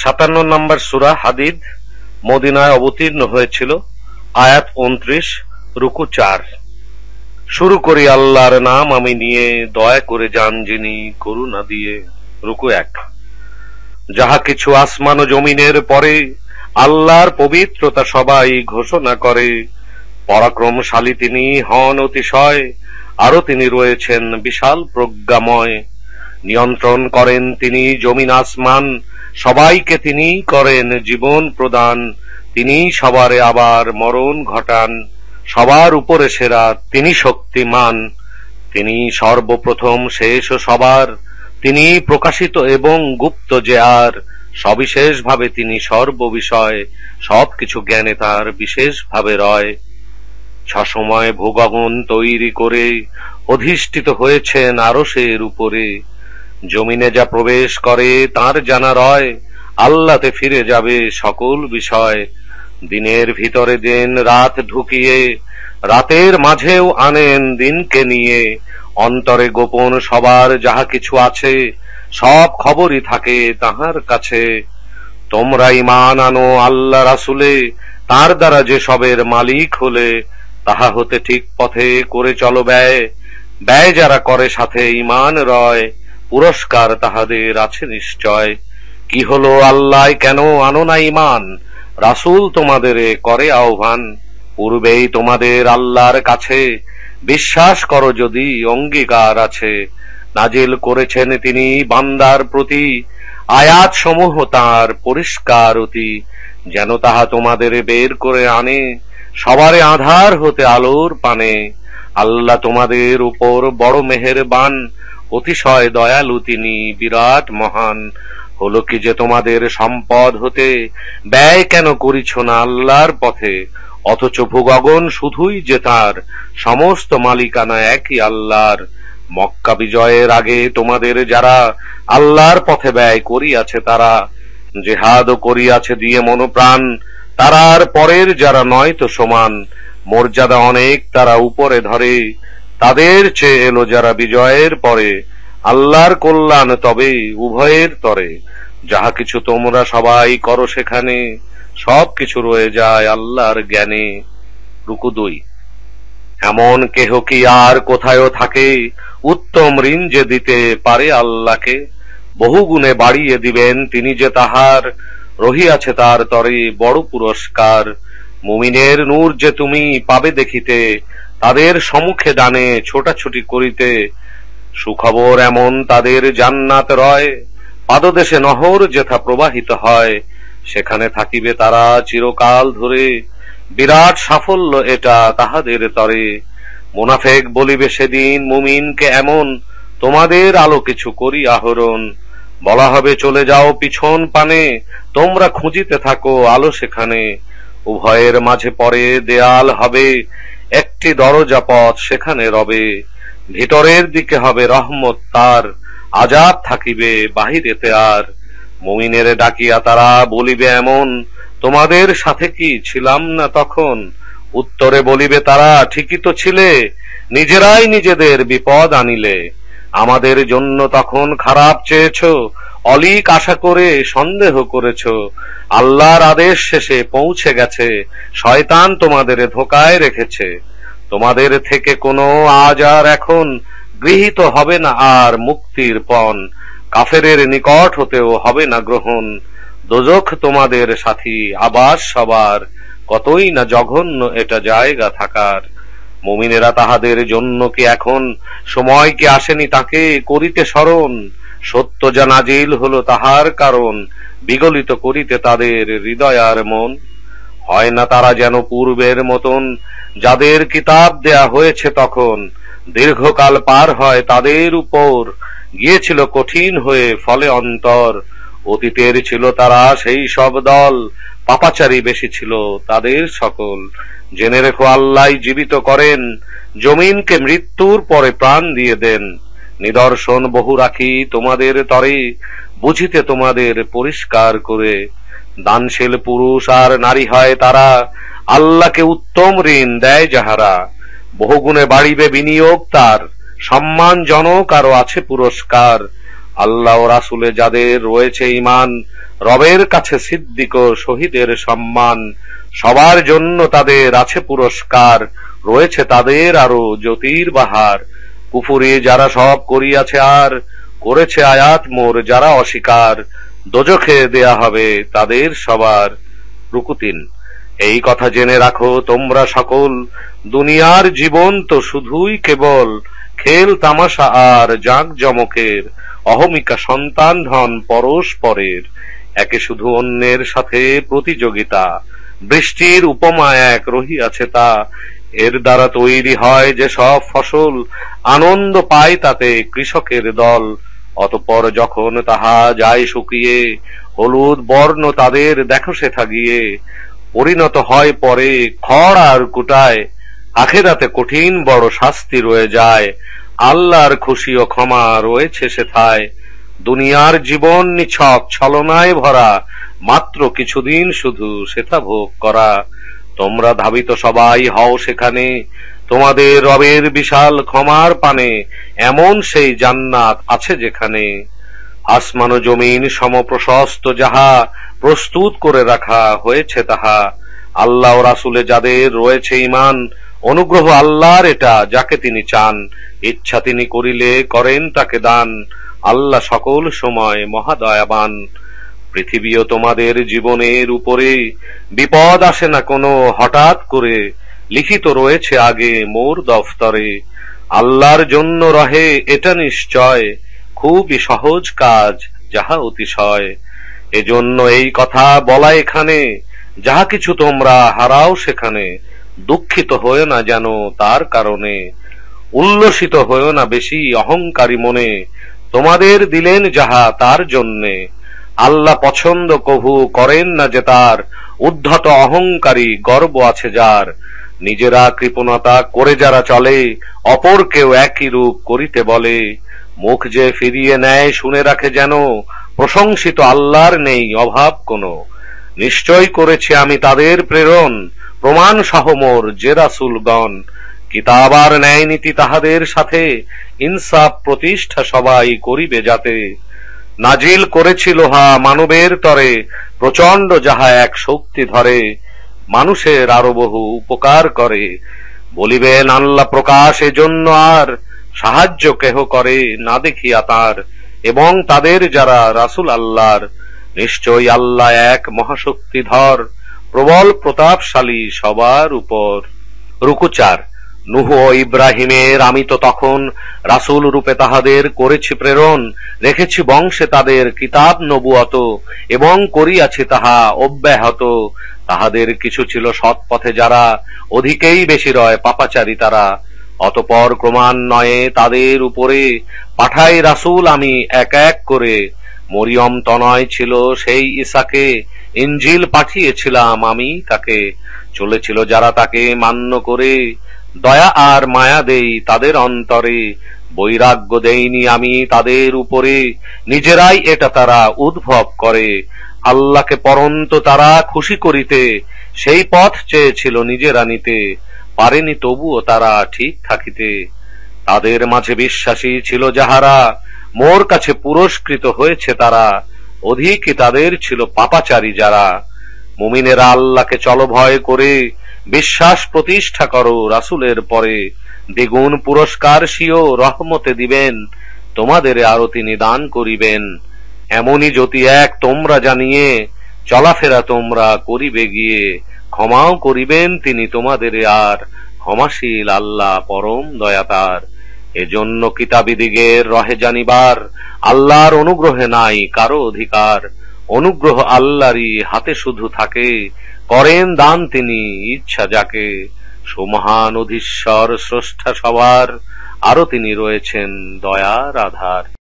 57 নম্বর সূরা হাদিদ মদিনায় অবতীর্ণ হয়েছিল। আয়াত 29, রুকু 4। শুরু করি আল্লাহর নাম আমি নিয়ে, দয়া করে যান যিনি করুণা দিয়ে। রুকু 1। যাহা কিছু আসমান ও জমিনের পরে আল্লাহর পবিত্রতা সবাই ঘোষণা করে। পরাক্রমশালী তিনি হন অতিশয়, আরো তিনি রয়েছেন বিশাল প্রজ্ঞাময়। নিয়ন্ত্রণ করেন তিনি জমিন আসমান, সবাইকে তিনি করেন জীবন প্রদান। তিনি সবারে আবার মরণ ঘটান, সবার উপরে সেরা তিনি শক্তিমান। তিনি সর্বপ্রথম শেষ ও সবার, তিনি প্রকাশিত এবং গুপ্ত যে আর। সবিশেষ ভাবে তিনি সর্ববিষয়, সবকিছু জ্ঞানে তার বিশেষ ভাবে রয়। সসময় ভূগগন তৈরি করে অধিষ্ঠিত হয়েছেন আরশের উপরে। জমিনে যা প্রবেশ করে তার জানা রয়, আল্লাহতে ফিরে যাবে সকল বিষয়। দিনের ভিতরে দিন রাত ঢুকিয়ে, রাতের মাঝেও আনেন দিনকে নিয়ে। অন্তরে গোপন সবার যাহা কিছু আছে, সব খবরই থাকে তাহার কাছে। তোমরা ঈমান আনো আল্লাহ রাসূলে, তার দ্বারা যে সবের মালিক হলে। তাহা হতে ঠিক পথে করে চলো ব্যয়, ব্যয় যারা করে সাথে ঈমান রয়। পুরস্কার তাহাদের আছে নিশ্চয়। কি হলো আল্লাহ কেন আনো না ঈমান, রাসূল তোমাদের করে আহ্বান। পূর্বেই তোমাদের আল্লাহর কাছে বিশ্বাস করো যদি অঙ্গীকার আছে। নাজিল করেছেন তিনি বান্দার প্রতি আয়াত সমূহ তাঁর পরিষ্কার অতি, যেন তাহা তোমাদের বের করে আনে সবারে আধার হতে আলোর পানে। আল্লাহ তোমাদের উপর বড় মেহেরবান, অতিশয় দয়ালু তিনি বিরাট মহান। হলো কি যে তোমাদের সম্পদ হতে ব্যয় কেন করিছ না আল্লাহর পথে, অথচ ভূগগন শুধুই যে তার, সমস্ত মালিকানা একই আল্লাহর। মক্কা বিজয়ের আগে তোমাদের যারা আল্লাহর পথে ব্যয় করিয়াছে তারা, জেহাদও করিয়াছে দিয়ে মনোপ্রাণ, তারা আর পরের যারা নয় তো সমান। মর্যাদা অনেক তারা উপরে ধরে, তাদের চেয়ে এলো যারা বিজয়ের পরে। আল্লাহর কল্যাণ তবে উভয়ের তরে, যাহা কিছু তোমরা সবাই করো সেখানে, সব কিছু রয়ে যায় আল্লাহর জ্ঞানে। রুকু 2। এমন কেহ কি আর কোথায়ও থাকে, উত্তম ঋণ যে দিতে পারে আল্লাহকে। বহুগুণে বাড়িয়ে দিবেন তিনি যে তাহার, রহিয়াছে তার তরে বড় পুরস্কার। মুমিনের নূর যে তুমি পাবে দেখিতে, তাদের সম্মুখে ডানে ছোটাছুটি করিতে। সুখবর এমন তাদের জান্নাত রয়, পাদদেশে নহর যেথা প্রবাহিত হয়। সেখানে থাকিবে তারা চিরকাল ধরে, বিরাট সাফল্য এটা তাহাদের তরে। মুনাফেক বলিবে সেদিন মুমিনকে এমন, তোমাদের আলো কিছু করি আহরণ। বলা হবে চলে যাও পিছন পানে, তোমরা খুঁজিতে থাকো আলো সেখানে। উভয়ের মাঝে পরে দেয়াল হবে, একটি দরজা পথ সেখানে রবে। ভিতরের দিকে হবে রহমত তার, আযাব থাকিবে বাহিরেতে আর। মুমিনের ডাকিয়া তারা বলিবে এমন, তোমাদের সাথে কি ছিলাম না তখন। উত্তরে বলিবে তারা ঠিকই তো ছিলে, নিজেরাই নিজেদের বিপদ আনিলে। আমাদের জন্য তখন খারাপ চেয়েছ, অলিক আশা করে সন্দেহ করেছ। আল্লাহর আদেশ শেষে পৌঁছে গেছে, শয়তান তোমাদের ধোকায় রেখেছে। তোমাদের থেকে কোনো আজ আর এখন গৃহীত হবে না আর মুক্তির পণ, কাফেরের নিকট হতেও হবে না গ্রহণ। দোজখ তোমাদের সাথী আবাস সবার, কতই না জঘন্য এটা জায়গা থাকার। মুমিনেরা তাহাদের জন্য কি এখন সময় কি আসেনি তাকে করিতে স্মরণ। সত্য যা নাজিল হলো তাহার কারণ, বিগলিত করিতে তাদের হৃদয় আর মন। হয় না তারা যেন পূর্বের মতন, যাদের কিতাব দেয়া হয়েছে তখন। দীর্ঘকাল পার হয় তাদের উপর, গিয়েছিল কঠিন হয়ে ফলে অন্তর। অতীতের ছিল তারা সেই সব দল, পাপাচারী বেশি ছিল তাদের সকল। জেনে রেখো আল্লাহ জীবিত করেন, জমিনকে মৃত্যুর পরে প্রাণ দিয়ে দেন। নিদর্শন বহু রাখি তোমাদের তরে, বুঝিতে তোমাদের পরিষ্কার করে। দানশীল পুরুষ আর নারী হয় তারা, আল্লাহকে উত্তম ঋণ দেয় যাহারা। বহুগুণে বাড়িবে বিনিয়োগ তার, সম্মানজনক আরো আছে পুরস্কার। আল্লাহ ও রাসূলে যাদের রয়েছে ঈমান, রবের কাছে সিদ্দিক ও শহীদের সম্মান, সবার জন্য তাদের আছে পুরস্কার, রয়েছে তাদের আরো জ্যোতির বাহার। কুফুরি যারা সব করিয়াছে আর করেছে আয়াত মোর যারা অস্বীকার, দোজখে দেয়া হবে তাদের সবার। রুকু ৩। এই কথা জেনে রাখো তোমরা সকল, দুনিয়ার জীবন তো শুধুই কেবল খেল তামাশা আর জাঁকজমকের, অহমিকা সন্তান ধন পরস্পরের, একে শুধু অন্যের সাথে প্রতিযোগিতা, বৃষ্টির উপমা এক রহিয়াছে তা, এর দ্বারা তৈরি হয় যে সব ফসল, আনন্দ পায় তাতে কৃষকের দল। অতঃপর যখন তাহা যায় শুকিয়ে, হলুদ বর্ণ তাদের দেখো সেথা গিয়ে, পরিণত হয় পরে খড় আর কুটায়, আখেরাতে কঠিন বড় শাস্তি রয়ে যায়, আল্লাহর খুশি ও ক্ষমা রয়েছে সেথায়। দুনিয়ার জীবন নিছক ছলনায় ভরা, মাত্র কিছুদিন শুধু সেথা ভোগ করা। তোমরা ধাবিত সবাই হও সেখানে, তোমাদের রবের বিশাল ক্ষমার পানে, এমন সেই জান্নাত আছে যেখানে। আসমান ও জমিন সমপ্রশস্ত যাহা, প্রস্তুত করে রাখা হয়েছে তাহা। আল্লাহ ও রাসূলে যাদের রয়েছে ঈমান, অনুগ্রহ আল্লাহর এটা যাকে তিনি চান, ইচ্ছা তিনি করিলে করেন তাকে দান। আল্লাহ সকল সময় মহাদয়াবান। পৃথিবীও তোমাদের জীবনের উপরে, বিপদ আসে না কোনো হঠাৎ করে, লিখিত রয়েছে আগে মোর দফতরে। আল্লাহর জন্য রহে এটা নিশ্চয়, খুবই সহজ কাজ যাহা অতিশয়। এজন্য এই কথা বলা এখানে, যাহা কিছু তোমরা হারাও সেখানে, দুঃখিত হয়েও না যেন তার কারণে, উল্লসিত হয়েও না বেশি অহংকারী মনে, তোমাদের দিলেন যাহা তার জন্যে। আল্লাহ পছন্দ কভু করেন না যে তার, উদ্ধত অহংকারী গর্ব আছে যার। নিজেরা কৃপণতা করে যারা চলে, অপরকেও একই রূপ করিতে বলে। মুখ যে ফিরিয়ে নেয় শুনে রাখে যেন, প্রশংসিত আল্লাহর নেই অভাব কোনো। নিশ্চয় করেছি আমি তাদের প্রেরণ, প্রমাণ সহ মোর যে রাসূলগণ। কিতাব আর ন্যায় নীতি তাহাদের সাথে, ইনসাফ প্রতিষ্ঠা সবাই করিবে যাতে। নাজিল করেছিল হা মানবের তরে, প্রচন্ড যাহা এক শক্তি ধরে, মানুষের আরো বহু উপকার করে। বলিবেন আল্লাহ প্রকাশ এজন্য আর, সাহায্য কেহ করে না দেখিয়া তার, এবং তাদের যারা রাসূল আল্লাহর। নিশ্চয় আল্লাহ এক মহাশক্তিধর, প্রবল প্রতাপশালী সবার উপর। রুকু ৪। নূহ ও ইব্রাহিমের আমি তো তখন রাসূল রূপে তাহাদের করেছি প্রেরণ, রেখেছি বংশে তাদের কিতাব নবুয়ত, এবং করিয়াছি তাহা অব্যাহত। তাহাদের কিছু ছিল সৎ পথে যারা, অধিকেই বেশি রয় পাপাচারী তারা। অতঃপর ক্রমান্বয়ে তাদের উপরে পাঠাই রাসূল আমি এক এক করে। মরিয়ম তনয় ছিল সেই ঈসাকে, ইনজিল পাঠিয়েছিলাম আমি তাকে। চলেছিল যারা তাকে মান্য করে, দয়া আর মায়া দেই তাদের অন্তরে। বৈরাগ্য দেইনি আমি তাদের উপরে, নিজেরাই এটা তারা উদ্ভব করে। আল্লাহকে পরন্ত তারা খুশি করিতে, সেই পথ চেয়েছিল নিজেরা নিতে, পারেনি তবুও তারা ঠিক থাকিতে। তাদের মাঝে বিশ্বাসী ছিল যাহারা, মোর কাছে পুরস্কৃত হয়েছে তারা। অধিকই তাদের ছিল পাপাচারী যারা। মুমিনেরা আল্লাহকে চলো ভয় করে, বিশ্বাস প্রতিষ্ঠা করো রাসূলের পরে। দ্বিগুণ পুরস্কার স্বীয় রহমতে দিবেন, তোমাদের আরো তিনি দান করিবেন। এমনই জ্যোতি এক তোমরা জানিয়ে, চলাফেরা তোমরা করিবে গিয়ে। ক্ষমাও করিবেন তিনি তোমাদের আর, ক্ষমাশীল আল্লাহ পরম দয়াতার। এজন্য কিতাবীদিগের রহে জানিবার, আল্লাহর অনুগ্রহে নাই কারো অধিকার। অনুগ্রহ আল্লাহরই হাতে শুধু থাকে, করেন দান তিনি ইচ্ছা যাকে। সুমহান অধীশ্বর স্রষ্টা সবার, আরো তিনি রয়েছেন দয়ার আধার।